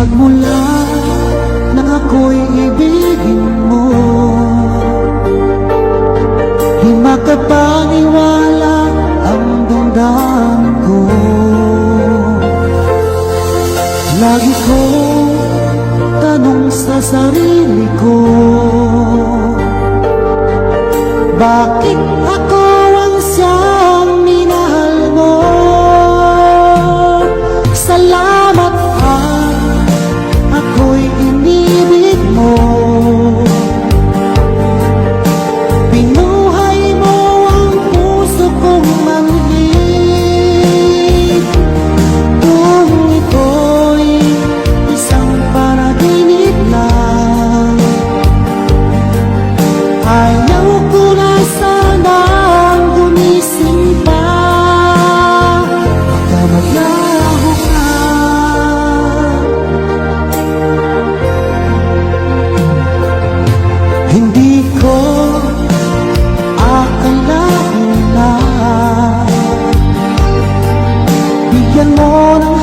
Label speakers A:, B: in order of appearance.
A: Magmula na ako'y ibigin mo, di makapaniwala ang damdamin ko. Lagi kong tanong sa sarili ko, bakit ako ang siyang minahal mo? Salamat at ako'y inibig mo. Pinuhay mo ang puso kong manhid. Kung ito'y isang panaginip lang, ayaw ko na sanang gumising pa. Baka maglaho ka. Hindi ko akalain na bigyan mo ng